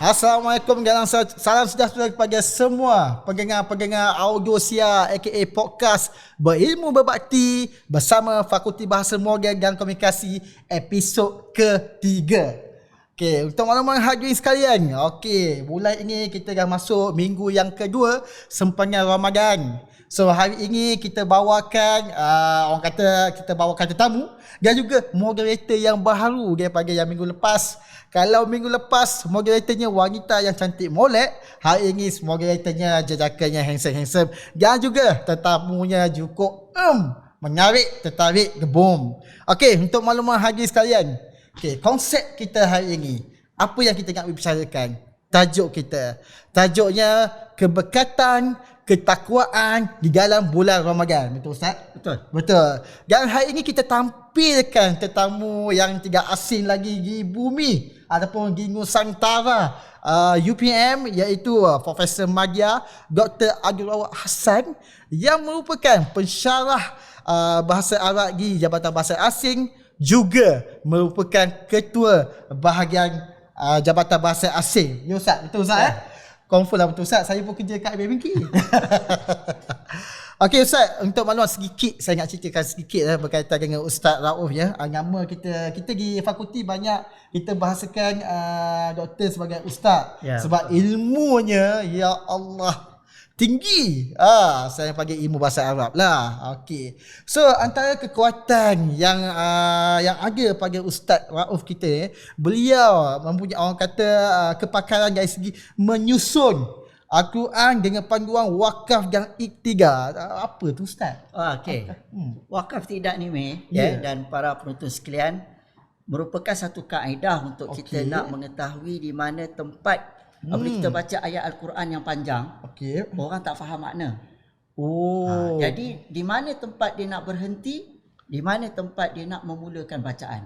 Assalamualaikum dan salam sejahtera kepada semua pendengar-pendengar audio Sia aka podcast Berilmu Berbakti bersama Fakulti Bahasa Morgan dan Komunikasi episod ketiga. Okey, untuk makluman hadirin sekalian, okey, bulan ini kita dah masuk minggu yang kedua sempadan Ramadan. So hari ini kita bawakan orang kata kita bawakan tetamu dan juga moderator yang baru daripada yang minggu lepas. Kalau minggu lepas moderatornya wanita yang cantik molek, hari ini moderatornya jajakannya handsome dan juga tetamunya cukup menarik, tertarik, gebum. Okey, untuk makluman hadirin sekalian. Okey, konsep kita hari ini, apa yang kita nak bicarakan? Tajuknya keberkatan, ketakwaan di dalam bulan Ramadan. Betul Ustaz? Betul. Dan hari ini kita tampilkan tetamu yang tidak asing lagi di bumi ataupun di Nusantara, UPM, iaitu Profesor Madya Dr. Abdul Rahman Hassan yang merupakan pensyarah bahasa Arab di Jabatan Bahasa Asing, juga merupakan ketua bahagian Jabatan Bahasa Asing. Ya Ustaz, betul Ustaz? Confirm lah betul Ustaz, saya pun kerja kat IBMK. Okey Ustaz, untuk maklumat sedikit, saya nak ceritakan sedikit berkaitan dengan Ustaz Rauf ya. Nama kita di fakulti banyak kita bahasakan doktor sebagai ustaz, sebab ilmunya ya Allah tinggi. Saya panggil ilmu bahasa Arab lah. Okey. So antara kekuatan yang ada pada Ustaz Rauf kita, beliau mempunyai orang kata kepakaran dari segi menyusun Al-Quran dengan panduan wakaf dan iktigar. Apa tu Ustaz? Okey. Wakaf tidak ni dan para penonton sekalian, merupakan satu kaedah untuk kita nak mengetahui di mana tempat apabila kita baca ayat Al-Quran yang panjang, orang tak faham makna. Jadi di mana tempat dia nak berhenti, di mana tempat dia nak memulakan bacaan.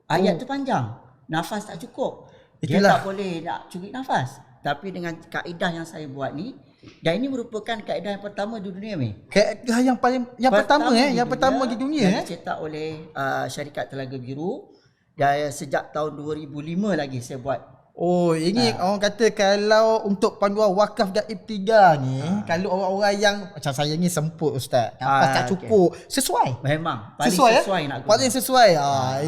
Ayat tu panjang, nafas tak cukup. Dia tak boleh nak curi nafas. Tapi dengan kaedah yang saya buat ni, dan ini merupakan kaedah yang pertama di dunia ni. Kaedah yang pertama di dunia yang dicetak oleh syarikat Telaga Biru, dan sejak tahun 2005 lagi saya buat. Ini orang kata kalau untuk panduan wakaf dan ibtidah ni, kalau orang-orang yang macam saya ni semput Ustaz, nafas tak cukup, sesuai. Memang paling sesuai nak guna. Paling sesuai.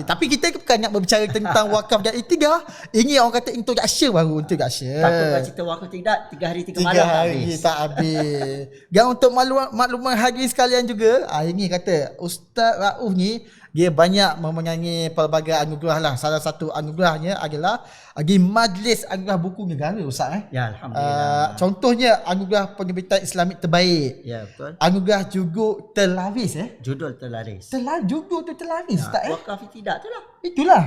Tapi kita bukan nak berbicara tentang wakaf dan ibtidah. Ini orang kata introduction baru, introduction. Takut kalau cerita wakaf tidak 3 hari 3 malam tak habis. Dan untuk makluman hadirin sekalian juga, ini kata Ustaz Rauf ni dia banyak memenangi pelbagai anugerah lah. Salah satu anugerahnya adalah di Majlis Anugerah Buku Negara Ustaz. Ya, Alhamdulillah. Contohnya anugerah penerbitan Islamik terbaik. Ya, betul. Anugerah judul terlaris Judul terlaris. Judul tu terlaris Ustaz. Wakaf tidak tu lah. Itulah.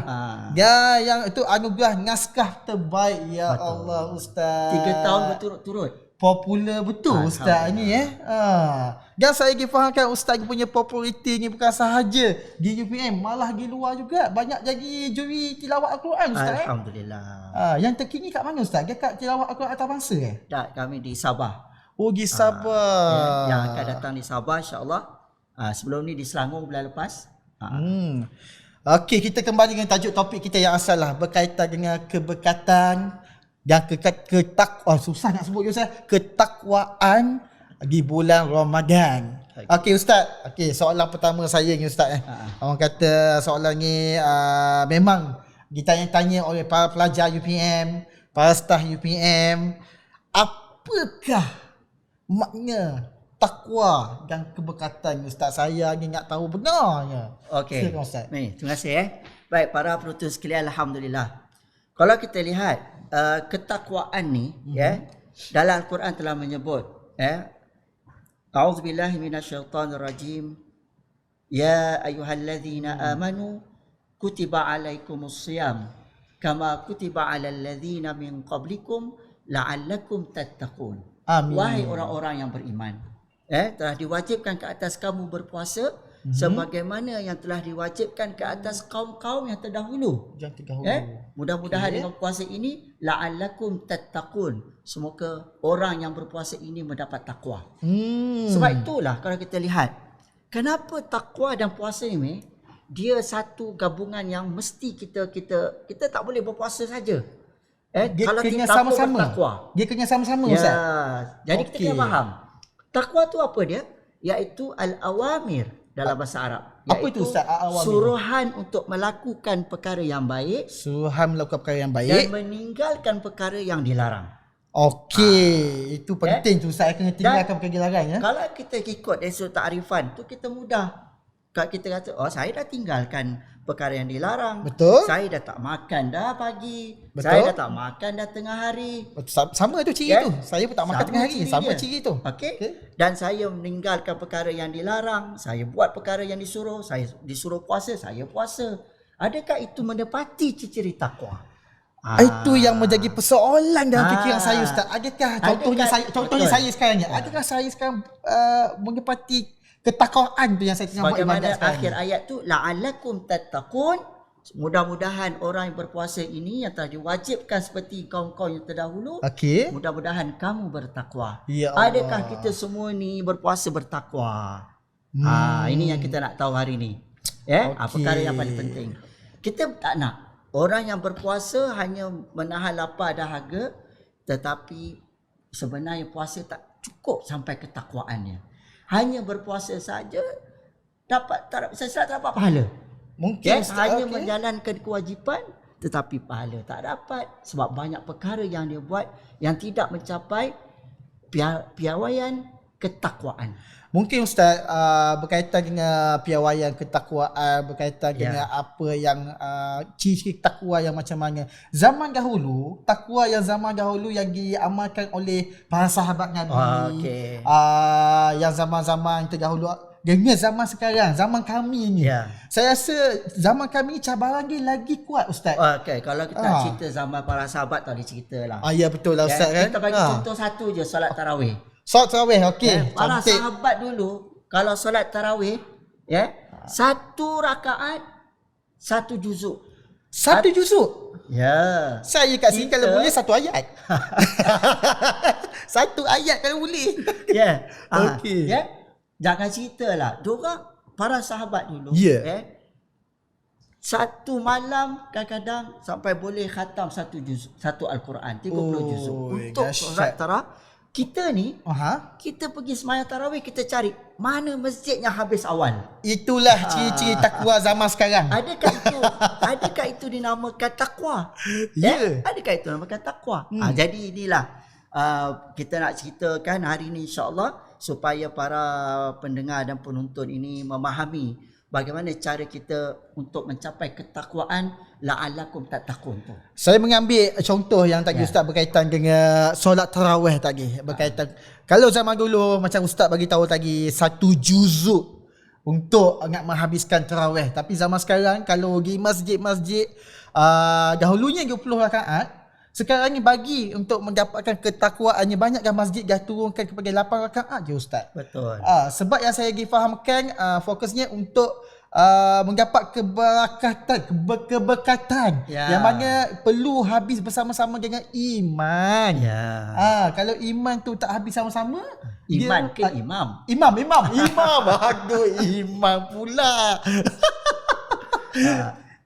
Ya, yang itu anugerah naskah terbaik. Ya betul. Allah Ustaz. 3 tahun berturut-turut. Popular betul Ustaz ni Dan saya fahamkan Ustaz punya populariti ni bukan sahaja di UPM, malah di luar juga banyak jadi juri tilawat Al-Quran Ustaz. Alhamdulillah. Yang terkini kat mana Ustaz? Dekat tilawat Al-Quran antarabangsa Tak, kami di Sabah. Di Sabah. Yang akan datang di Sabah insya-Allah. Sebelum ni di Selangor bulan lepas. Okey, kita kembali dengan tajuk topik kita yang asal lah, berkaitan dengan keberkatan dan susah nak sebut Ustaz, ketakwaan di bulan Ramadan. Okey Ustaz, soalan pertama saya ni Ustaz orang kata soalan ni memang ditanya-tanya oleh para pelajar UPM, para staf UPM, apakah makna takwa dan keberkatan Ustaz? Saya ni nak tahu benarnya. Okey. Ustaz. Terima kasih Baik para penonton sekalian, alhamdulillah. Kalau kita lihat ketakwaan ni dalam Al-Quran telah menyebut A'udzubillahi minasyaitonirrajim. Ya ayyuhallazina amanu kutiba alaikumusiyam kama kutiba alal ladzina min qablikum la'allakum tattaqun. Amin. Wahai orang-orang yang beriman, telah diwajibkan ke atas kamu berpuasa sebagaimana yang telah diwajibkan ke atas kaum-kaum yang terdahulu. Mudah-mudahan dengan puasa ini la'allakum tattaqun, semoga orang yang berpuasa ini mendapat takwa. Sebab itulah kalau kita lihat, kenapa takwa dan puasa ini dia satu gabungan yang mesti kita tak boleh berpuasa saja. Dia Kalau kena kita sama-sama. bertakwa. Dia kena sama-sama Ya, Ustaz. jadi kita Okey. kena faham. Takwa tu apa dia? Iaitu al-awamir dalam bahasa Arab. Apa itu, Ustaz, al-awamir? Suruhan untuk melakukan perkara yang baik Suruhan melakukan perkara yang dan baik. meninggalkan perkara yang dilarang. Okey, itu penting tu Ustaz, kena tinggalkan perkara dilarang ya. Kalau kita ikut dari sudut ta'rifan tu kita mudah. Kalau kita kata, saya dah tinggalkan perkara yang dilarang. Betul. Saya dah tak makan dah pagi. Betul. Saya dah tak makan dah tengah hari. Sama tu ciri tu. Saya pun tak makan tengah hari. Sama dia. ciri tu. Okey. Okey. Dan saya meninggalkan perkara yang dilarang, saya buat perkara yang disuruh, saya disuruh puasa, saya puasa. Adakah itu menepati ciri-ciri takwa? Itu yang menjadi persoalan dalam fikiran saya Ustaz. Contohnya betul. saya sekarang ni. Adakah saya sekarang menepati ketakwaan tu yang saya tengah buat Bagaimana ibadat sekarang akhir ni? ayat tu la'allakum tattaqun, mudah-mudahan orang yang berpuasa ini yang telah diwajibkan seperti kaum-kaum yang terdahulu, Okey. mudah-mudahan kamu bertakwa. Ya Allah. Adakah kita semua ni berpuasa bertakwa? Ini yang kita nak tahu hari ni. Okey. Perkara yang paling penting. Kita tak nak orang yang berpuasa hanya menahan lapar dahaga, tetapi sebenarnya puasa tak cukup sampai ketakwaannya. Hanya berpuasa saja tak dapat pahala. Mungkin Hanya menjalankan kewajipan tetapi pahala tak dapat sebab banyak perkara yang dia buat yang tidak mencapai piawaian ketakwaan. Mungkin Ustaz berkaitan dengan piawaian ketakwaan, berkaitan dengan apa yang ciri-ciri takwa yang macam mana. Zaman dahulu, takwa yang zaman dahulu yang diamalkan oleh para sahabat Nabi. Yang zaman-zaman terdahulu dengan zaman sekarang, zaman kami ni. Saya rasa zaman kami cabaran dia lagi kuat Ustaz. Kalau kita nak cerita zaman para sahabat tadi ceritalah. Ya betul lah Ustaz kan. Kita bagi contoh satu je, solat tarawih. Solat tarawih, okey. Para sahabat dulu kalau solat tarawih, satu rakaat satu juzuk. Satu juzuk? Ya. Saya kat sini kalau boleh satu ayat. Satu ayat kalau boleh. Okey. Jangan ceritalah. Diorang para sahabat dulu, satu malam kadang-kadang sampai boleh khatam satu Al-Quran, 30 juzuk untuk solat tarawih. Kita ni, kita pergi sembahyang tarawih, kita cari mana masjid yang habis awal. Itulah ciri-ciri takwa zaman sekarang. Adakah itu dinamakan takwa? Adakah itu dinamakan takwa? Jadi inilah kita nak ceritakan hari ini insya-Allah supaya para pendengar dan penonton ini memahami bagaimana cara kita untuk mencapai ketakwaan la'allakum tattaqun tu. Saya mengambil contoh yang tadi Ustaz berkaitan dengan solat tarawih tadi. Berkaitan kalau zaman dulu macam Ustaz bagi tahu tadi satu juzuk untuk nak menghabiskan tarawih. Tapi zaman sekarang kalau di masjid-masjid dahulunya 20 rakaat, sekarang ni bagi untuk mendapatkan ketakwaannya banyakkan masjid dah turunkan kepada 8 rakaat je Ustaz. Betul. Sebab yang saya difahamkan fokusnya untuk mendapat keberkatan yang mana perlu habis bersama-sama dengan iman. Kalau iman tu tak habis sama-sama, iman ke imam? Imam. Aduh, imam pula.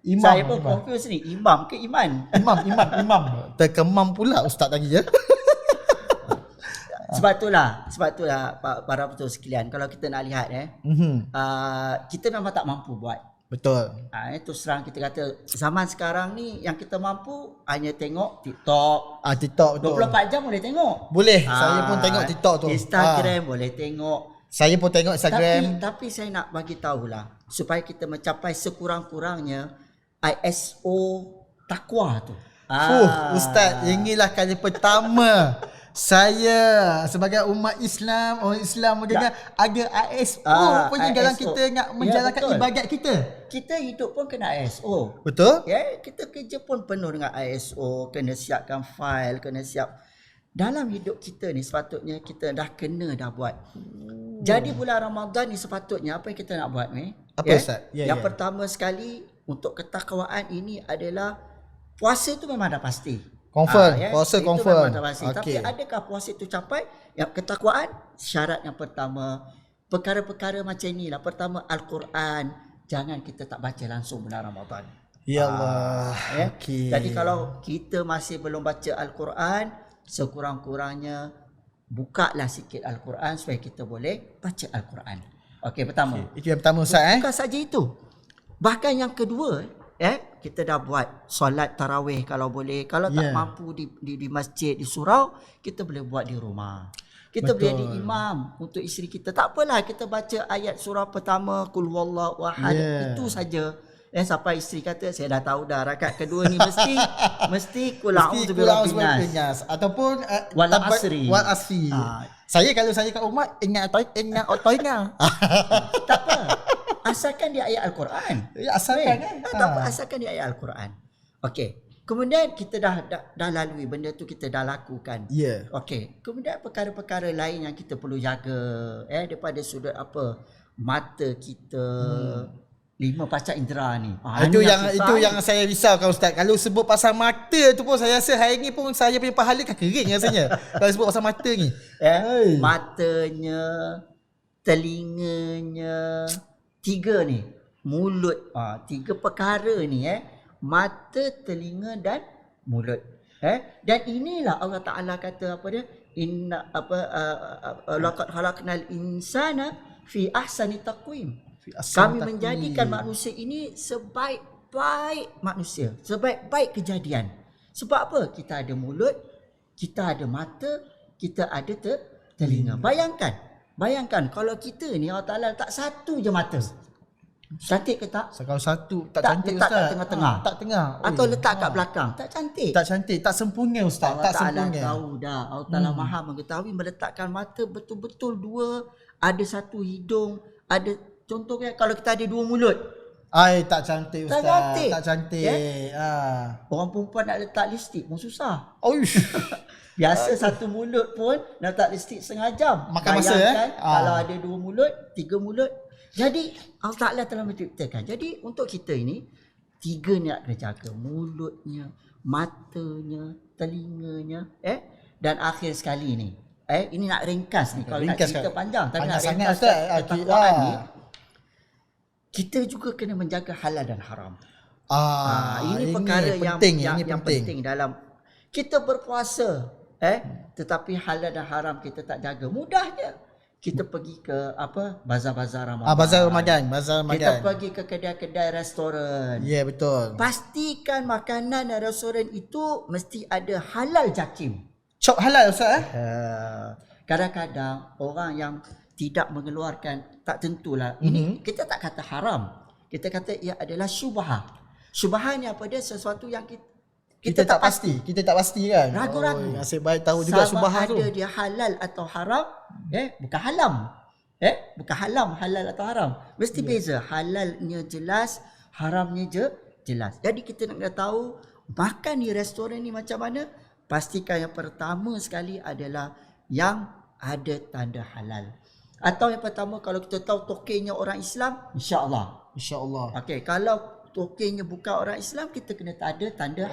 Imam, saya pun confuse ni, imam ke iman? Imam. Terkemam pula Ustaz tadi ya. Sebab itulah para penonton sekalian, kalau kita nak lihat kita memang tak mampu buat. Betul. Itu serang kita kata zaman sekarang ni yang kita mampu hanya tengok TikTok. TikTok betul. 24 jam boleh tengok. Boleh. Saya pun tengok TikTok tu. Instagram boleh tengok. Saya pun tengok Instagram. Tapi saya nak bagi tahulah supaya kita mencapai sekurang-kurangnya ISO takwa tu. Ustaz, inilah kali pertama saya sebagai umat Islam, orang Islam mendengar ada ISO rupanya dalam kita nak menjalankan ibadat kita. Kita hidup pun kena ISO. Betul? Kita kerja pun penuh dengan ISO, kena siapkan fail, kena siap. Dalam hidup kita ni sepatutnya kita dah buat. Jadi bulan Ramadan ni sepatutnya apa yang kita nak buat ni? Apa Ustaz? Yang pertama sekali untuk ketakwaan ini adalah puasa tu memang dah pasti. Confirm, puasa confirm. Okay. Tapi adakah puasa itu capai? Yang ketakwaan, syarat yang pertama, perkara-perkara macam inilah. Pertama, Al-Quran. Jangan kita tak baca langsung bulan Ramadan. Ya Allah. Ya. Okey. Jadi kalau kita masih belum baca Al-Quran, sekurang-kurangnya bukalah sikit Al-Quran supaya kita boleh baca Al-Quran. Okey, pertama. Itu yang pertama Ustaz Bukan saja itu. Bahkan yang kedua, kita dah buat solat tarawih kalau boleh. Kalau tak mampu di masjid, di surau, kita boleh buat di rumah. Kita boleh jadi imam untuk isteri kita. Tak apalah, kita baca ayat surah pertama, Qul huwallahu ahad. Itu saja. Sampai isteri kata, saya dah tahu dah rakaat kedua ni mesti Qul a'udzu birabbin nas ataupun wal asri. Wal asri. Kalau saya kat rumah ingat otoina. Tak apa. Asalkan dia ayat Al-Quran. Ya, asalkan kan. Tak apa, asalkan dia ayat Al-Quran. Okey. Kemudian kita dah lalui benda tu, kita dah lakukan. Ya. Okey. Kemudian perkara-perkara lain yang kita perlu jaga daripada sudut apa? Mata kita. 5 panca indera ni. Itu yang saya risaukan Ustaz. Kalau sebut pasal mata tu pun saya rasa hari ni pun saya punya pahala kan kering rasanya. Kalau sebut pasal mata ni. Matanya, telinganya, 3 ni. Mulut. 3 perkara ni mata, telinga dan mulut. Dan inilah Allah Taala kata apa dia? Inna laqad khalaqnal insana fi ahsani taqwim. Kami menjadikan manusia ini sebaik-baik manusia, sebaik-baik kejadian. Sebab apa? Kita ada mulut, kita ada mata, kita ada telinga. Bayangkan kalau kita ni Allah Taala letak satu je mata. Cantik ke tak? Kalau satu tak cantik letak Ustaz. kat tengah-tengah. Tak tengah. Atau letak kat belakang. Tak cantik. Tak cantik, tak sempurna Ustaz. Allah Tak Ta'ala sempurna. tahu dah. Allah Ta'ala maha mengetahui meletakkan mata betul-betul 2, ada 1 hidung, ada contohnya kalau kita ada 2 mulut. Tak cantik Ustaz. Tak cantik. Orang perempuan nak letak lipstick pun susah. Oish. Biasa 1 mulut pun nak letak lipstick setengah jam. Makan masa kalau ada 2 mulut, 3 mulut. Jadi Allah Ta'ala telah menciptakan. Jadi untuk kita ini 3 ni nak kena jaga. Mulutnya, matanya, telinganya, dan akhir sekali ni. Ini nak ringkas ni. Kalau ringkas nak cerita panjang, tapi nak ringkas ketakwaan ni. Kita juga kena menjaga halal dan haram. Ini perkara penting, yang penting dalam kita berpuasa, tetapi halal dan haram kita tak jaga. Mudahnya kita pergi ke bazar-bazar Ramadan. Bazar Ramadan. Kita pergi ke kedai-kedai restoran. Ya, betul. Pastikan makanan dan restoran itu mesti ada halal jakim. Cok halal Ustaz Kadang-kadang orang yang tidak mengeluarkan, tak tentulah. Ini kita tak kata haram. Kita kata ia adalah syubhah. Syubhah ni apa dia? Sesuatu yang kita tak pasti. Kita tak pasti kan. Ragu-ragu. Nasib baik tahu juga syubhah tu. Sama ada dia halal atau haram, bukan halam. Bukan halam, halal atau haram. Mesti beza. Halalnya jelas, haramnya jelas. Jadi kita nak tahu makan di restoran ni macam mana? Pastikan yang pertama sekali adalah yang ada tanda halal. Atau yang pertama, kalau kita tahu tokenya orang Islam, insya-Allah. Okey, kalau tokenya bukan orang Islam, kita kena ada tanda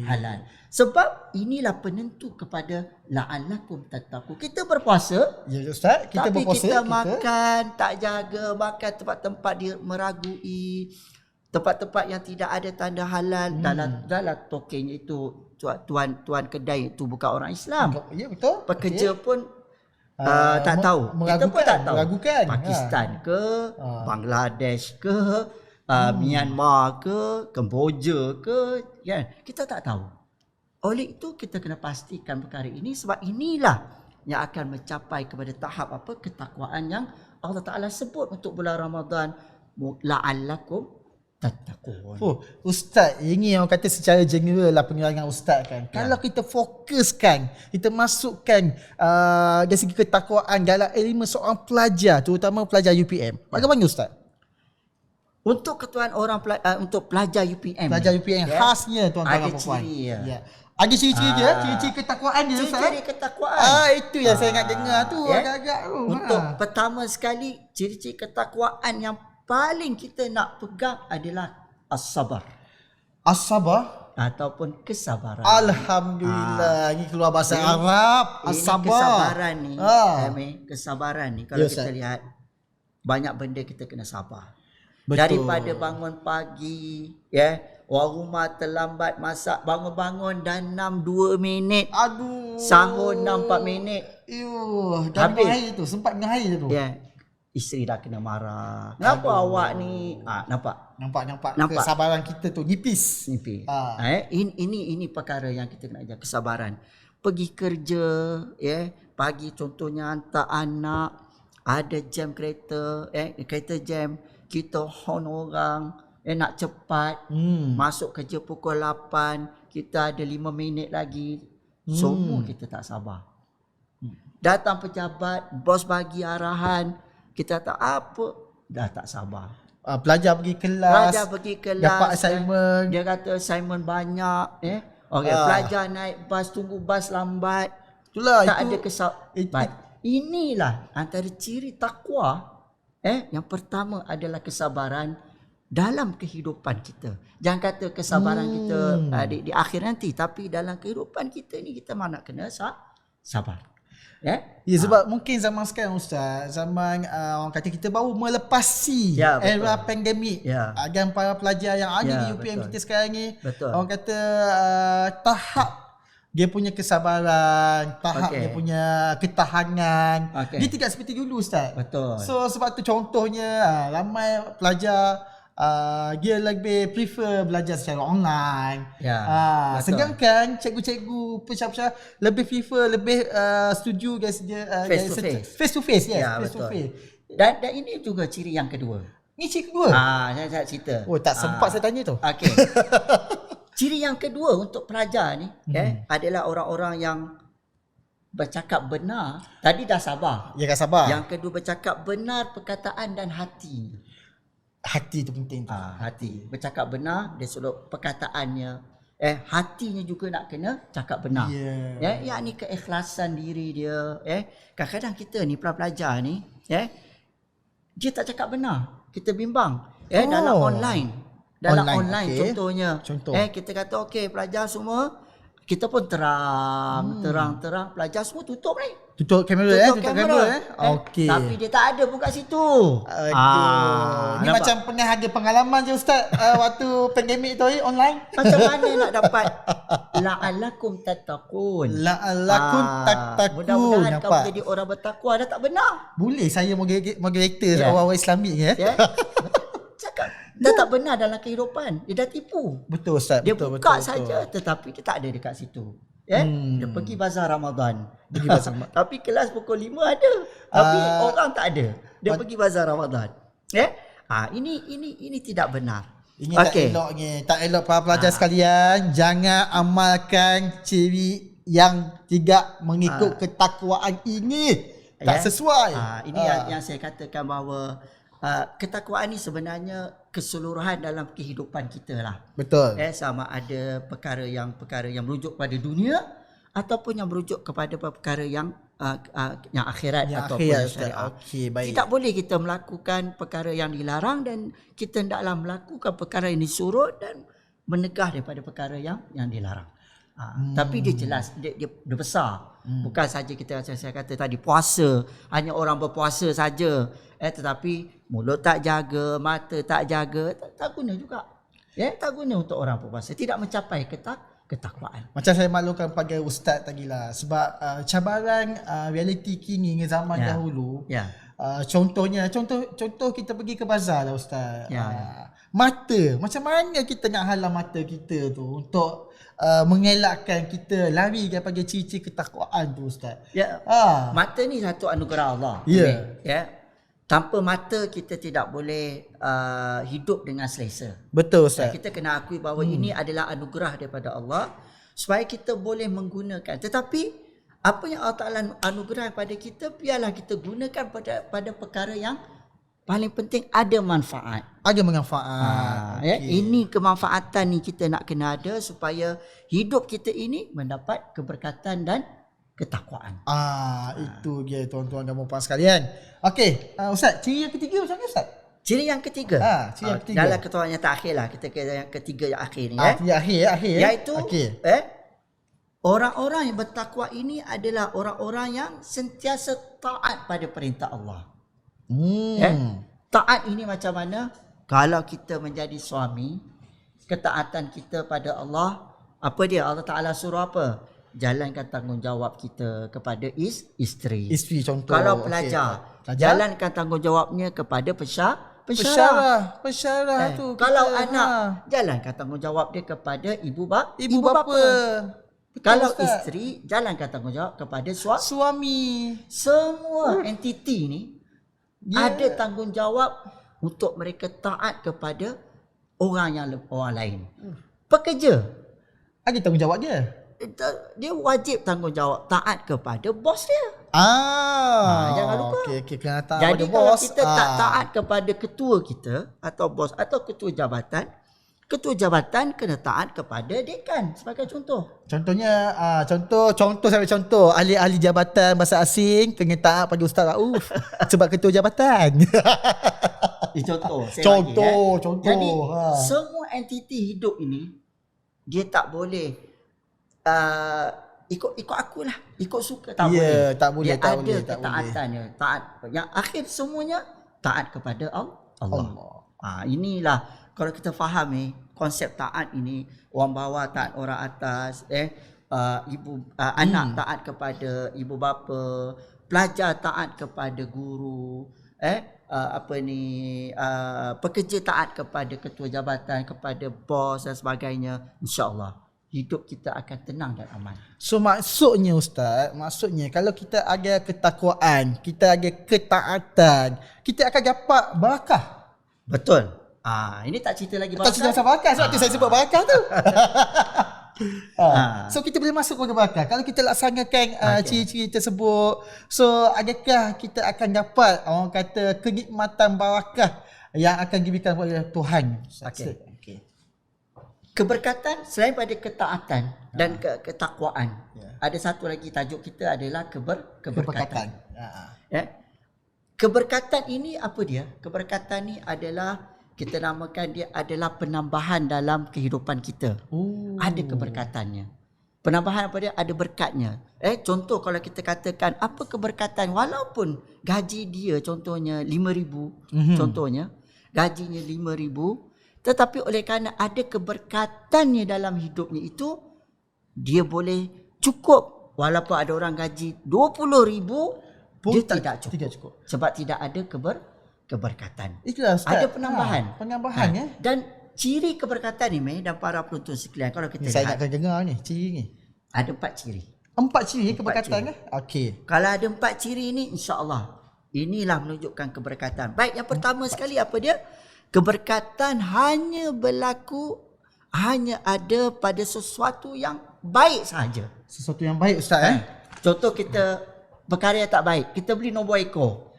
halal. Sebab inilah penentu kepada la'allakum tattaqun. Kita berpuasa, ya Ustaz, kita tapi berpuasa, kita makan tak jaga, makan tempat-tempat dia meragui, tempat-tempat yang tidak ada tanda halal. Dalam tokenya itu tuan kedai itu bukan orang Islam. Ya, betul. Pekerja pun tak tahu. Kita pun tak tahu. Meragukan. Pakistan ke, Bangladesh ke, Myanmar ke, Kemboja ke, kan? Kita tak tahu. Oleh itu kita kena pastikan perkara ini, sebab inilah yang akan mencapai kepada tahap ketakwaan yang Allah Taala sebut untuk bulan Ramadan, la'allakum tattaqun. Ustaz, ini yang kata secara general lah penerangan Ustaz kan. Kalau kita fokuskan, kita masukkan dari segi ketakwaan dalam ilmu seorang pelajar, terutama pelajar UPM. Bagaimana Ustaz? Untuk ketuan orang untuk pelajar UPM. Pelajar UPM khasnya tuan-tuan dan puan. Ada ciri-ciri dia, ciri-ciri ketakwaan dia Ustaz. Ciri-ciri ketakwaan. Itu yang saya nak dengar tu agak-agak tu. Untuk pertama sekali, ciri-ciri ketakwaan yang paling kita nak pegang adalah as-sabar. As-sabar ataupun kesabaran. Alhamdulillah, ini keluar bahasa Arab. As-sabar. Ini kesabaran ni. Kesabaran ni kalau kita lihat, banyak benda kita kena sabar. Betul. Daripada bangun pagi, Orang rumah terlambat masak, bangun-bangun dah 6 2 minit. Aduh. Sahur 6 4 minit. Dah Habis. 5 hari tu, sempat 5 hari tu. Ya. Isteri dah kena marah. Kenapa awak ni? Nampak? Nampak Nampak. kesabaran kita tu nipis. Mimpi. Ah. Ini perkara yang kita kena ajar, kesabaran. Pergi kerja, ya, pagi contohnya hantar anak, ada jam kereta, kereta jam, kita horn orang, nak cepat, masuk kerja pukul 8, kita ada 5 minit lagi. Semua kita tak sabar. Datang pejabat, bos bagi arahan, kita tak apa, dah tak sabar. Pelajar pergi kelas. Dapat assignment. Dia kata assignment banyak, pelajar naik bas, tunggu bas lambat. Itulah Tak ada kesabaran. Inilah antara ciri takwa. Yang pertama adalah kesabaran dalam kehidupan kita. Jangan kata kesabaran kita di akhir nanti, tapi dalam kehidupan kita ni kita mana kena sabar. Ya, sebab mungkin zaman sekarang Ustaz, zaman orang kata kita baru melepasi era pandemik. Dan para pelajar yang ada di UPM kita sekarang ni, orang kata tahap dia punya kesabaran, tahap dia punya ketahanan, dia tidak seperti dulu Ustaz. Betul. So sebab tu contohnya ramai pelajar dia lebih prefer belajar secara online. Sedangkan cikgu-cikgu pesah-pesah lebih prefer, lebih setuju guys dia face to face. Dan ini juga ciri yang kedua. Ni ciri kedua. Saya cerita. Tak sempat saya tanya tu. Okey. Ciri yang kedua untuk pelajar ni adalah orang-orang yang bercakap benar. Tadi dah sabar. Ya, dah sabar. Yang kedua bercakap benar perkataan dan hati. Hati tu penting tu. Hati. Bercakap benar, dia suruh perkataannya. Hatinya juga nak kena cakap benar. Yang ni keikhlasan diri dia. Kadang-kadang kita ni pelajar ni, dia tak cakap benar. Kita bimbang. Dalam online. Dalam online contohnya. Kita kata okey pelajar semua, kita pun terang. Pelajar semua tutup ni. Tutup kamera. Tutup kamera. Okey. Tapi dia tak ada pun kat situ. Ni nampak? Macam pernah ada pengalaman je Ustaz waktu pandemik tu online. Macam mana nak dapat la'allakum tattaqun. La'allakum tattaqun. Mudah-mudahan kamu jadi orang bertakwa. Dah tak benar. Boleh saya moderator orang-orang Islamik Cakap dah tak benar dalam kehidupan. Dia dah tipu. Betul Ustaz. Dia buka saja tetapi dia tak ada dekat situ. Dia pergi bazar Ramadan. Tapi kelas pukul 5 ada. Tapi orang tak ada. Dia pergi bazar Ramadan. Ini tidak benar. Ini tak elok ni. Tak elok para pelajar sekalian. Jangan amalkan ciri yang tidak mengikut ketakwaan ini. Tak sesuai. Ini yang saya katakan bahawa ketakwaan ni sebenarnya keseluruhan dalam kehidupan kita lah. Betul. Sama ada perkara yang merujuk pada dunia ataupun yang merujuk kepada perkara yang akhirat ataupun syariat. Okey, baik. Tidak boleh kita melakukan perkara yang dilarang dan kita hendaklah melakukan perkara yang disuruh dan menegah daripada perkara yang dilarang. Tapi dia jelas, dia besar. Bukan saja kita macam saya kata tadi puasa, hanya orang berpuasa saja, tetapi mulut tak jaga, mata tak jaga, tak guna juga. Tak guna untuk orang berpuasa, tidak mencapai ketakwaan. Macam saya maklumkan pada ustaz tadi lah, sebab cabaran realiti kini dengan zaman dahulu. Contohnya, contoh kita pergi ke bazar lah ustaz. Mata, macam mana kita nak halang mata kita tu untuk mengelakkan kita lari daripada ciri-ciri ketakwaan tu ustaz. Mata ni satu anugerah Allah. Tanpa mata kita tidak boleh hidup dengan selesa. Betul ustaz. Kita kena akui bahawa ini adalah anugerah daripada Allah supaya kita boleh menggunakan. Tetapi apa yang Allah Taala anugerah pada kita, biarlah kita gunakan pada perkara yang paling penting ada manfaat. Ada manfaat. Ini kemanfaatan ni kita nak kena ada supaya hidup kita ini mendapat keberkatan dan ketakwaan. Itu dia tuan-tuan dan puan-puan sekalian. Okey, Ustaz, ciri yang ketiga macam mana Ustaz? Ciri yang ketiga. Ciri yang ketiga. Dalam ketuan yang terakhir lah, kita ke yang ketiga yang akhir ni. Akhir. Iaitu orang-orang yang bertakwa ini adalah orang-orang yang sentiasa taat pada perintah Allah. Taat ini macam mana? Kalau kita menjadi suami, ketaatan kita pada Allah, apa dia? Allah Ta'ala suruh apa? Jalankan tanggungjawab kita kepada isteri. Isteri contoh. Kalau pelajar, jalankan tanggungjawabnya kepada pensyarah. Pensyarah tu. Kalau anak, jalankan tanggungjawab dia kepada ibu bapa. Betul, Kalau Ustaz. isteri, jalankan tanggungjawab kepada Suami. Semua entiti ni Ya. ada tanggungjawab untuk mereka taat kepada orang lain. Pekerja, Ada tanggungjawab dia. dia wajib tanggungjawab taat kepada bos dia. Jangan lupa. Okey, kena taat Jadi pada kalau bos. kita tak taat kepada ketua kita atau bos atau ketua jabatan kena taat kepada dekan sebagai contoh. Contohnya, contoh sampai contoh. Ahli-ahli jabatan bahasa asing kena taat pada Ustaz Rauf sebab ketua jabatan. Contoh. Contoh. Jadi semua entiti hidup ini dia tak boleh ikut akulah, ikut suka tak boleh. Tak boleh. Dia tak ada boleh, tak ketaatannya, taat. Yang akhir semuanya taat kepada Allah. Inilah kalau kita faham konsep taat ini, orang bawah taat orang atas, anak taat kepada ibu bapa, pelajar taat kepada guru, pekerja taat kepada ketua jabatan, kepada bos dan sebagainya. InsyaAllah hidup kita akan tenang dan aman. So maksudnya Ustaz, kalau kita ada ketakwaan, kita ada ketaatan, kita akan dapat barakah. Betul. Ini tak cerita lagi Tak cerita pasal barakah, sebab tu saya sebut barakah tu. So kita boleh masuk kepada barakah kalau kita laksanakan ciri-ciri tersebut. So adakah kita akan dapat orang kata kenikmatan barakah yang akan diberikan oleh Tuhan? Okey. Keberkatan selain pada ketaatan dan ketakwaan. Ada satu lagi tajuk kita adalah keberkatan. Keberkatan ini apa dia? Keberkatan ni adalah, kita namakan dia adalah penambahan dalam kehidupan kita. Ada keberkatannya. Penambahan apa dia? Ada berkatnya. Contoh kalau kita katakan apa keberkatan, walaupun gaji dia contohnya 5,000, contohnya gajinya 5,000, tetapi oleh kerana ada keberkatannya dalam hidupnya itu, dia boleh cukup. Walaupun ada orang gaji 20,000, dia tidak cukup. Sebab tidak ada keberkatan. Itulah Ustaz. Ada penambahan. Penambahan Dan ciri keberkatan ni dan para penonton sekalian, kalau kita saya lihat, nak dengar ni ciri ni. ada 4 ciri. 4 ciri keberkatan ke? Okey. Kalau ada 4 ciri ni, insya-Allah inilah menunjukkan keberkatan. Baik, yang pertama sekali apa dia? Keberkatan hanya ada pada sesuatu yang baik sahaja. Sesuatu yang baik Ustaz Contoh kita perkara yang tak baik, kita beli nombor ekor.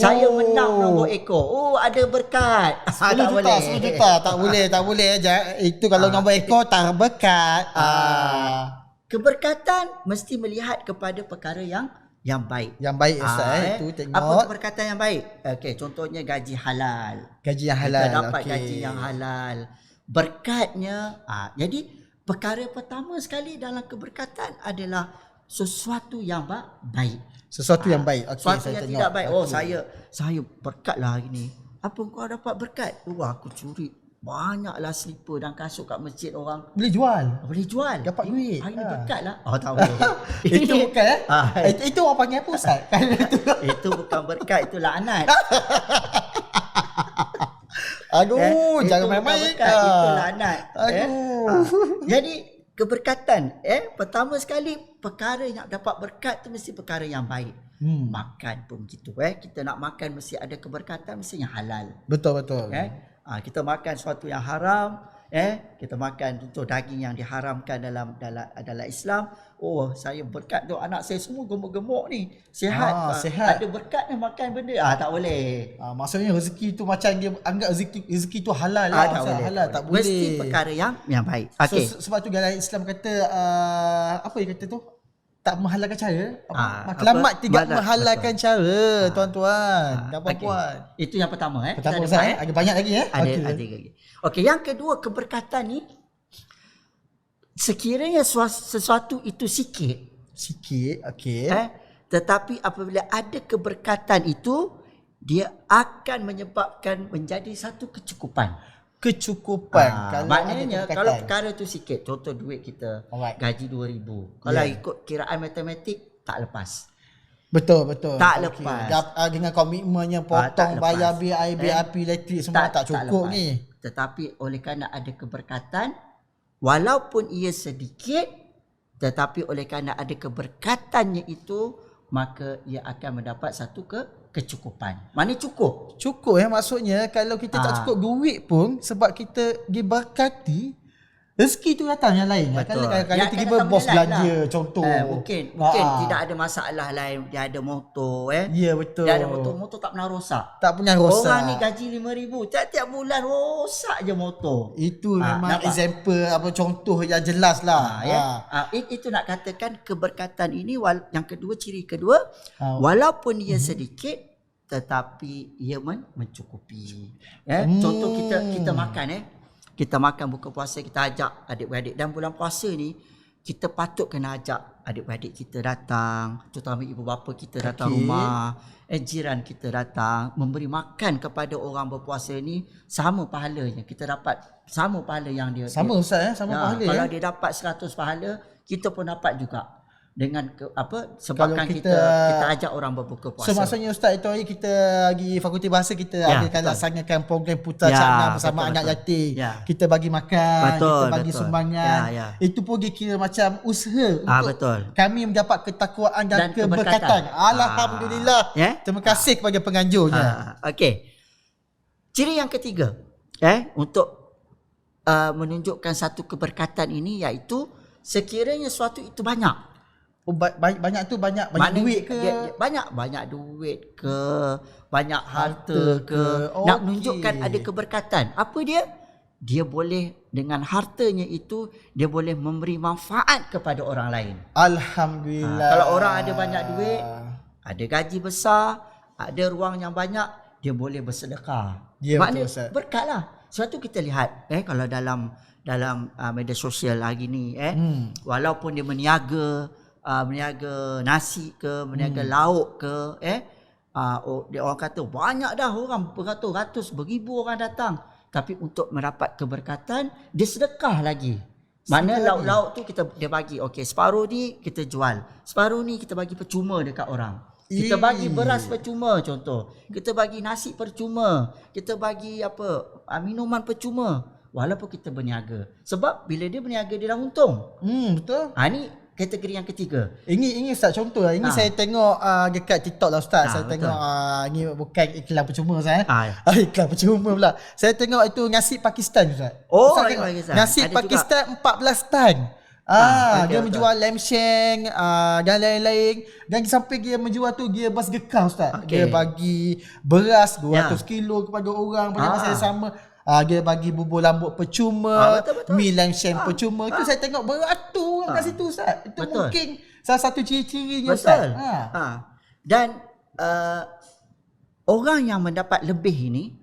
Saya menang nombor ekor. Ada berkat. 10 juta, 10 juta. Tak boleh. Itu kalau nombor ekor tak berkat. Keberkatan mesti melihat kepada perkara yang baik. Yang baik Ustaz itu tengok. Apa keberkatan yang baik? Okey, contohnya gaji halal. Gaji yang halal. Kita dapat gaji yang halal. Berkatnya, jadi perkara pertama sekali dalam keberkatan adalah sesuatu yang baik. Sesuatu yang baik. Okey, sesuatu saya yang tengok. tidak baik. Saya berkatlah hari ni. Apa kau dapat berkat? Aku curi banyaklah slipper dan kasut kat masjid orang. Boleh jual. Boleh jual. Dapat duit. Hari ni berkat lah. Tak boleh. Itu bukan Itu orang panggil apa Ustaz? Itu bukan berkat, itu laknat. Aduh, jangan main-main. Itu laknat. Aduh. Jadi keberkatan, pertama sekali perkara yang dapat berkat tu mesti perkara yang baik. Makan pun gitu. Kita nak makan mesti ada keberkatan, mesti yang halal. Betul. Kita makan sesuatu yang haram, kita makan contoh daging yang diharamkan dalam Islam. Saya berkat tu anak saya semua gemuk-gemuk ni, sihat. Sihat. Ada berkat ni makan benda. Tak boleh. Maksudnya rezeki tu macam dia anggap rezeki tu halal lah. Tak boleh. Halal tak boleh. Mesti perkara yang baik. Okey. Sebab tu dalam Islam kata apa dia kata tu? Tak menghalalkan cara. Matlamat tidak menghalalkan cara, tuan-tuan dan puan-puan. Itu yang pertama. Pertama Ustaz, ada banyak lagi Ada lagi. Okey, yang kedua, keberkatan ni sekiranya sesuatu itu sikit, okey. tetapi apabila ada keberkatan itu, dia akan menyebabkan menjadi satu kecukupan. kecukupan. Kalau maknanya ada kalau keberkatan. perkara tu sikit, contoh duit kita Alright. gaji 2,000. Kalau Yeah. ikut kiraan matematik tak lepas. Betul. Tak Okey. lepas. Dengan komitmennya tak potong lepas. bayar bil air, bil api, elektrik semua tak cukup lepas. ni. Tetapi oleh kerana ada keberkatan, walaupun ia sedikit, tetapi oleh kerana ada keberkatannya itu, maka ia akan mendapat satu kecukupan. Mana cukup? Cukup maksudnya kalau kita tak cukup duit pun sebab kita diberkati, rezeki tu datang yang lain. Betul. Kadang-kadang Yang tiba-tiba akan bos datang belanja lah. contoh. Mungkin tidak ada masalah lain. Dia ada motor Ya betul. Dia ada motor tak pernah rosak. Tak punya rosak. Orang ni gaji 5,000, tiap-tiap bulan rosak je motor. Itu memang nampak? example contoh yang jelas lah. Itu nak katakan keberkatan ini yang kedua, ciri kedua, walaupun ia sedikit tetapi ia mencukupi. Contoh kita makan kita makan buka puasa, kita ajak adik-beradik, dan bulan puasa ni kita patut kena ajak adik-beradik kita datang, terutama ibu bapa kita datang rumah, jiran kita datang, memberi makan kepada orang berpuasa ni sama pahalanya. Kita dapat sama pahala yang dia. Sama Ustaz sama pahala. Kalau dia dapat 100 pahala, kita pun dapat juga. Dengan sebabkan kita ajak orang berbuka puasa. So maksudnya Ustaz, itu hari kita lagi Fakulti Bahasa kita adakan laksanakan program Putra Cakna bersama anak yatim. Kita bagi makan, kita bagi sumbangan. Itu pun dikira macam usaha untuk kami mendapat ketakwaan dan keberkatan. Alhamdulillah. Terima kasih kepada penganjurnya. Okey. Ciri yang ketiga untuk menunjukkan satu keberkatan ini, iaitu sekiranya sesuatu itu banyak. Banyak tu banyak duit ke? Banyak duit ke, banyak harta ke. Nak menunjukkan ada keberkatan. Apa dia? Dia boleh dengan hartanya itu, dia boleh memberi manfaat kepada orang lain. Alhamdulillah. Kalau orang ada banyak duit, ada gaji besar, ada ruang yang banyak, dia boleh bersedekah. Maknanya berkatlah. Sebab tu kita lihat kalau dalam media sosial hari ni walaupun dia meniaga nasi ke, meniaga lauk ke, dia orang kata banyak dah orang, beratus-ratus, beribu orang datang, tapi untuk mendapat keberkatan dia sedekah lagi. Mana lauk-lauk tu dia bagi, separuh ni kita jual, separuh ni kita bagi percuma dekat orang. Kita bagi beras percuma contoh, kita bagi nasi percuma, kita bagi minuman percuma, walaupun kita berniaga. Sebab bila dia berniaga dia dah untung. Betul. Ni kategori yang ketiga. Ini Ustaz contoh lah. Ini saya tengok dekat TikTok lah Ustaz. Saya tengok ini bukan iklan percuma Ustaz. Iklan percuma pula. Saya tengok itu nasi Pakistan Ustaz. Ustaz tengok, nasi ada Pakistan juga 14 tan. Dia menjual lamb shank dan lain-lain. Dan sampai dia menjual tu dia bersedekah Ustaz. Dia bagi beras 200 kilo kepada orang pada masa yang sama. Dia bagi bubur lambuk percuma, mi lamb shank percuma. Itu saya tengok beratus orang kat situ Ustaz. Itu mungkin salah satu ciri-cirinya Ustaz. Dan orang yang mendapat lebih ini,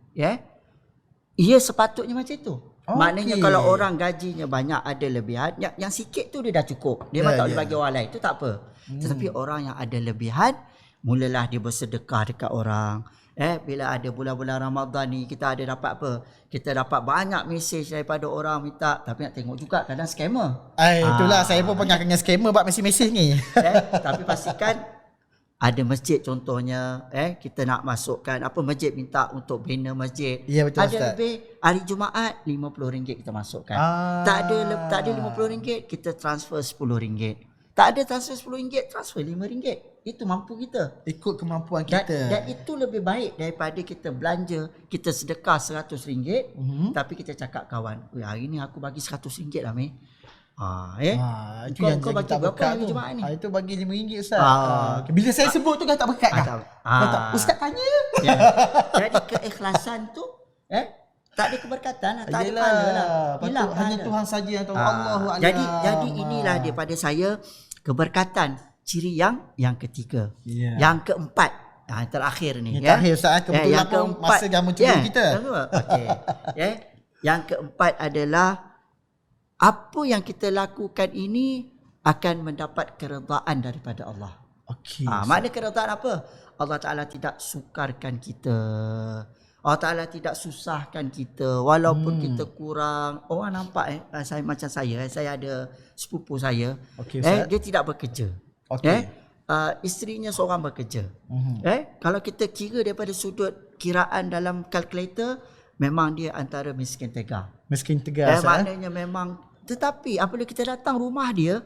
ia sepatutnya macam itu. Maknanya kalau orang gajinya banyak, ada lebihan, yang sikit tu dia dah cukup. Dia tak boleh bagi orang lain, itu tak apa. Tetapi orang yang ada lebihan, mulalah dia bersedekah dekat orang. Bila ada bulan-bulan Ramadan ni, kita ada dapat apa? Kita dapat banyak mesej daripada orang minta, tapi nak tengok juga kadang scammer. Itulah saya pun pernah kena scammer buat mesej-mesej ni. Tapi pastikan ada masjid contohnya, kita nak masukkan masjid minta untuk bina masjid. Ya, betul, ada Ustaz. lebih hari Jumaat RM50 kita masukkan. Tak ada RM50 kita transfer RM10. Tak ada transfer RM10, transfer RM5. Itu mampu kita. Ikut kemampuan kita. Dan itu lebih baik daripada kita belanja, kita sedekah RM100, tapi kita cakap kawan, hari ni aku bagi RM100 lah meh. Itu yang kau bagi berapa hari Jumaat ni? Itu bagi RM5 Ustaz. Bila saya sebut tu kan tak berkat dah. Ustaz tanya. Jadi keikhlasan tu tak ada keberkatan, tak ada pahala lah. Hilang hanya Tuhan saja yang tahu. Allahu a'lam. Jadi inilah daripada saya keberkatan, ciri yang ketiga. Yang keempat, terakhir ni. Yang terakhir Ustaz, kebetulan pun masa dah mencuri kita. Yang keempat adalah apa yang kita lakukan ini akan mendapat keredaan daripada Allah. Makna keredaan apa? Allah Ta'ala tidak sukarkan kita. Allah Ta'ala tidak susahkan kita walaupun kita kurang. Orang nampak saya macam saya ada sepupu saya. Okey, Ustaz. Dia tidak bekerja. Okey. Isterinya seorang bekerja. Kalau kita kira daripada sudut kiraan dalam kalkulator, memang dia antara miskin tegar. Miskin tegar, Ustaz. Maknanya memang, tetapi apabila kita datang rumah dia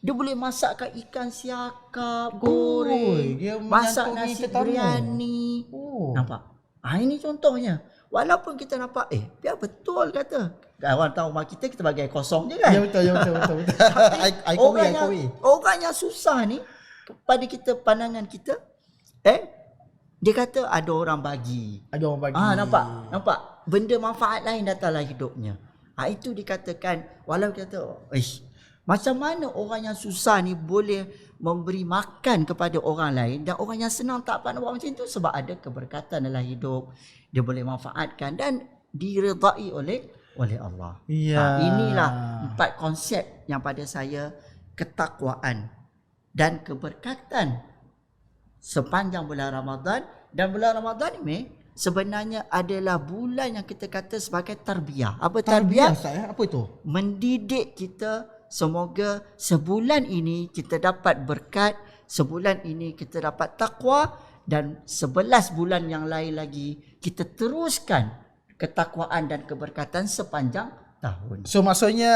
boleh masakkan ikan siakap, goreng, dia masak menyantuni nasi tetamu. biryani. Nampak? Ini contohnya. Walaupun kita nampak, biar betul kata. Orang tahu rumah kita bagi air kosong je kan? Ya betul. Tapi orang yang susah ni, pada kita, pandangan kita, dia kata ada orang bagi. Ada orang bagi. Nampak? Benda manfaat lain datanglah hidupnya. Itu dikatakan, walau kata, macam mana orang yang susah ni boleh memberi makan kepada orang lain, dan orang yang senang tak pandai buat macam tu sebab ada keberkatan dalam hidup. Dia boleh manfaatkan dan diredai oleh Allah. Ya. Inilah 4 konsep yang pada saya ketakwaan dan keberkatan sepanjang bulan Ramadan. Dan bulan Ramadan ini sebenarnya adalah bulan yang kita kata sebagai tarbiyah. Apa tarbiyah? Apa itu? Mendidik kita. Semoga sebulan ini kita dapat berkat, sebulan ini kita dapat takwa, dan 11 bulan yang lain lagi kita teruskan ketakwaan dan keberkatan sepanjang tahun. So maksudnya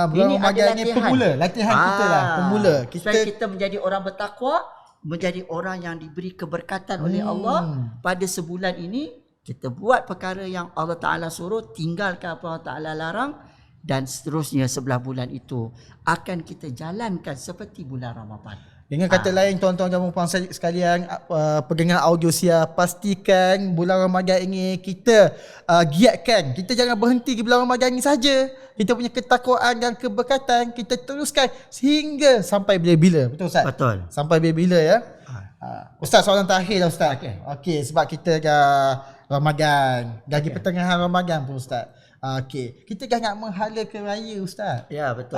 bulan Ramadan ni latihan kita lah, pemula. Supaya kita menjadi orang bertakwa, menjadi orang yang diberi keberkatan oleh Allah pada sebulan ini. Kita buat perkara yang Allah Ta'ala suruh, tinggalkan apa Allah Ta'ala larang, dan seterusnya 11 bulan itu akan kita jalankan seperti bulan Ramadan. Dengan kata lain, tuan-tuan dan puan sekalian, pegangan Audiosia, pastikan bulan Ramadan ini kita giatkan. Kita jangan berhenti di bulan Ramadan ini saja. Kita punya ketakwaan dan keberkatan kita teruskan sehingga sampai bila-bila. Betul Ustaz? Betul. Sampai bila-bila ya. Ustaz, soalan terakhir lah Ustaz. Okey, sebab kita dah Ramadan, dah di pertengahan Ramadan pun Ustaz. Okey, kita dah nak menghala ke raya Ustaz. Ya, betul.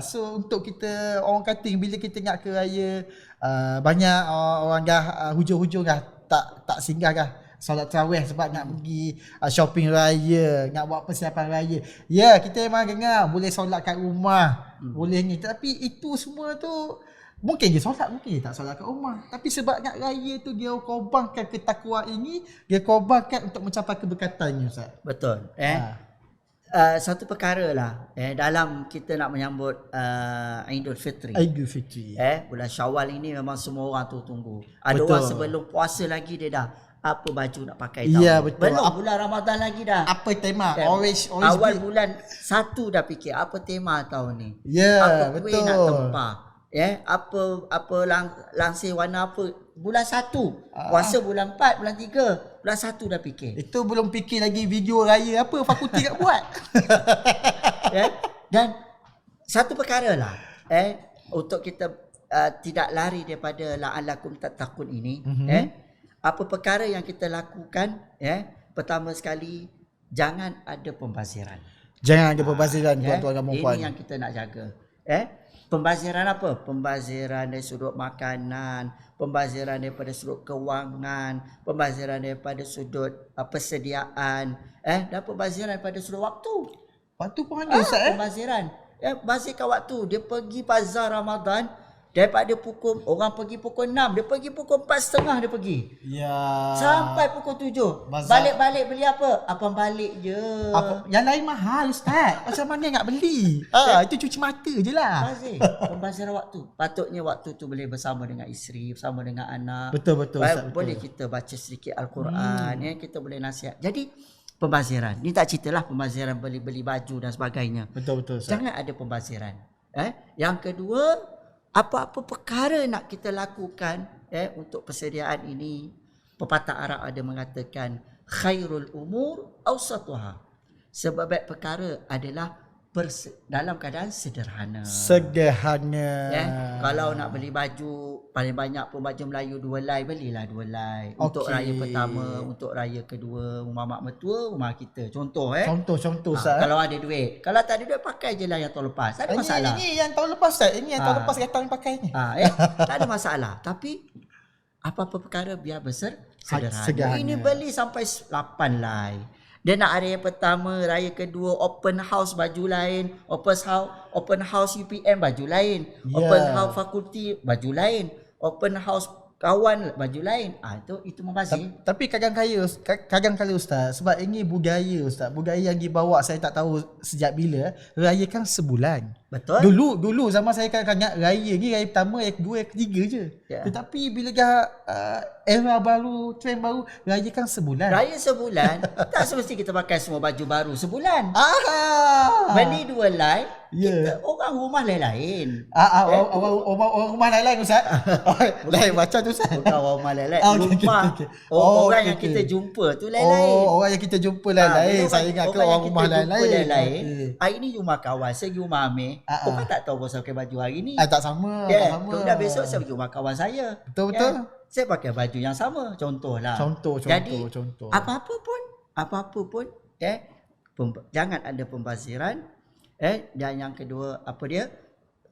So untuk kita, orang kata bila kita nak ke raya, banyak orang dah hujung-hujung dah tak singgah dah solat tarawih sebab nak pergi shopping raya, nak buat persiapan raya. Ya, kita memang dengar boleh solat kat rumah, boleh ni, tapi itu semua tu mungkin dia solat, mungkin dia tak solat kat rumah. Tapi sebab nak raya tu dia korbankan ketakwaan ini, dia korbankan untuk mencapai keberkatannya Ustaz. Betul. Satu perkara lah dalam kita nak menyambut Aidul Fitri. Bulan Syawal ini memang semua orang tu tunggu. Ada orang sebelum puasa lagi dia dah apa baju nak pakai tahu. Ya, betul. Belum bulan Ramadan lagi dah. Apa tema? Orange awal bulan 1 dah fikir apa tema tahun ni. Ya, apa betul. Kuih nak tempah. Apa langsir warna apa. Bulan 1. Puasa bulan 4, bulan 3. Bulan 1 dah fikir. Itu belum fikir lagi video raya apa fakulti nak buat. Dan satu perkara lah untuk kita tidak lari daripada la'allakum tattaqun ini. Apa perkara yang kita lakukan, pertama sekali jangan ada pembaziran. Jangan ada pembaziran tuan-tuan dan puan-puan. Ini yang kita nak jaga. Pembaziran apa? Pembaziran dari sudut makanan, pembaziran daripada sudut kewangan, pembaziran daripada sudut persediaan, dan pembaziran daripada sudut waktu. Waktu pun ada Ustaz Pembaziran. Bazirkan waktu. Dia pergi bazar Ramadan daripada orang pergi pukul 6, dia pergi pukul 4.30 dia pergi. Ya. Sampai pukul 7. Bazar. Balik-balik beli apa? Abang balik je. Yang lain mahal Ustaz. Macam mana nak beli? Itu cuci mata je lah. Bazir. Pembaziran waktu. Patutnya waktu tu boleh bersama dengan isteri, bersama dengan anak. Betul Ustaz. Boleh kita baca sedikit Al-Quran, kita boleh nasihat. Jadi pembaziran. Ni tak ceritalah pembaziran beli baju dan sebagainya. Betul Ustaz. Jangan ada pembaziran. Yang kedua, apa-apa perkara nak kita lakukan untuk persediaan ini, pepatah Arab ada mengatakan khairul umur awsatuha. Sebaik perkara adalah dalam keadaan sederhana. Kalau nak beli baju, paling banyak pun baju Melayu 2 helai, belilah 2 helai. Untuk raya pertama, untuk raya kedua, rumah mak mertua, rumah kita. Contoh Contoh Ustaz. kalau ada duit. Kalau tak ada duit, pakai je lah yang tahun lepas. Tak ada masalah. Ini yang tahun lepas Ustaz. Ini yang tahun lepas datang pakai ni. Tak ada masalah. Tapi apa-apa perkara biar sederhana. Ini beli sampai 8 lai. Dia nak raya pertama, raya kedua open house baju lain, open house UPM baju lain, open house fakulti baju lain, open house kawan baju lain. Itu membazir. Tapi kadang-kadang Ustaz, sebab ini budaya Ustaz. Budaya yang dibawa saya tak tahu sejak bila, raya kan sebulan. Betul. Dulu zaman saya kadang-kadang raya ni, raya pertama, raya kedua, raya ketiga je. Yeah. Tetapi bila dah era baru, trend baru, raya kan sebulan. Raya sebulan, tak semesti kita pakai semua baju baru sebulan. Beli 2 lai, kita orang rumah lain-lain. Orang rumah lain-lain Ustaz. Lain macam tu Ustaz. Bukan orang rumah lain-lain. Rumah orang yang kita jumpa tu lain-lain. Orang yang kita jumpa lain-lain. Saya ingat ke orang rumah lain-lain. Hari ni rumah kawan, saya pergi rumah Amir. Orang tak tahu pasal pakai baju hari ni. Tak sama. Tak sama. Kemudian besok saya pergi rumah kawan saya. Betul. Saya pakai baju yang sama. Contohlah. Jadi, apa-apa pun, jangan ada pembaziran. Dan yang kedua,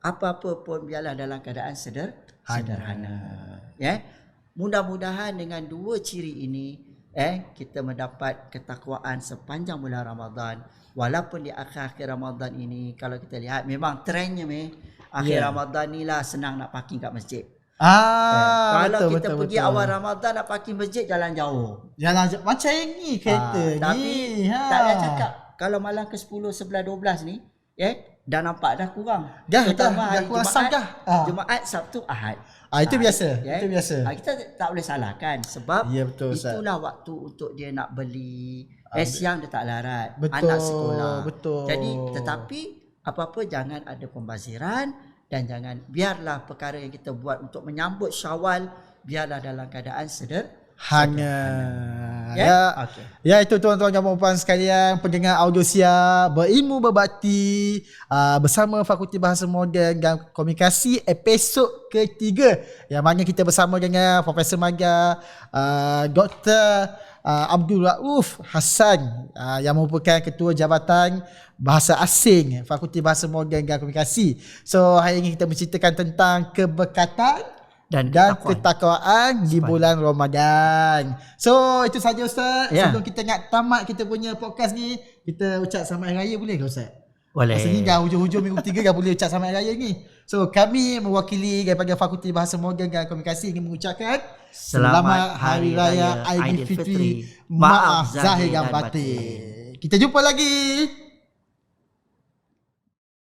apa-apa pun biarlah dalam keadaan sederhana. Mudah-mudahan dengan 2 ciri ini, kita mendapat ketakwaan sepanjang bulan Ramadan. Walaupun di akhir-akhir Ramadan ini, kalau kita lihat memang trendnya akhir Ramadan ni lah senang nak parking kat masjid. Kalau kita pergi awal Ramadan nak parking masjid, jalan jauh. Macam ni kereta ni. Tapi tak payah cakap. Kalau malam ke 10, 11, 12 ni, dah nampak dah kurang. Dah kurang sah dah. Jumaat, Sabtu, Ahad. Itu biasa. Itu biasa. Kita tak boleh salahkan sebab betul, itulah waktu untuk dia nak beli. Siang dia tak larat. Betul, anak sekolah. Betul. Jadi tetapi apa-apa jangan ada pembaziran dan jangan, biarlah perkara yang kita buat untuk menyambut Syawal biarlah dalam keadaan sederhana. Ya, itu tuan-tuan dan puan-puan sekalian, pendengar Audiosia Berilmu Berbakti bersama Fakulti Bahasa Moden dan Komunikasi episod ketiga, yang mana kita bersama dengan Profesor Magar Dr. Abdul Rauf Hassan yang merupakan Ketua Jabatan Bahasa Asing Fakulti Bahasa Moden dan Komunikasi. So hari ini kita menceritakan tentang keberkatan dan ketakwaan di bulan Ramadan. So itu saja Ustaz. Sebelum kita nak tamat kita punya podcast ni, kita ucap selamat hari raya boleh ke Ustaz? Boleh. Masa ni dah hujung-hujung minggu 3 dah boleh ucap selamat hari raya ni. So kami mewakili daripada Fakulti Bahasa Moden dan Komunikasi ingin mengucapkan Selamat Hari Raya Aidilfitri. Maaf zahir dan batin. Kita jumpa lagi.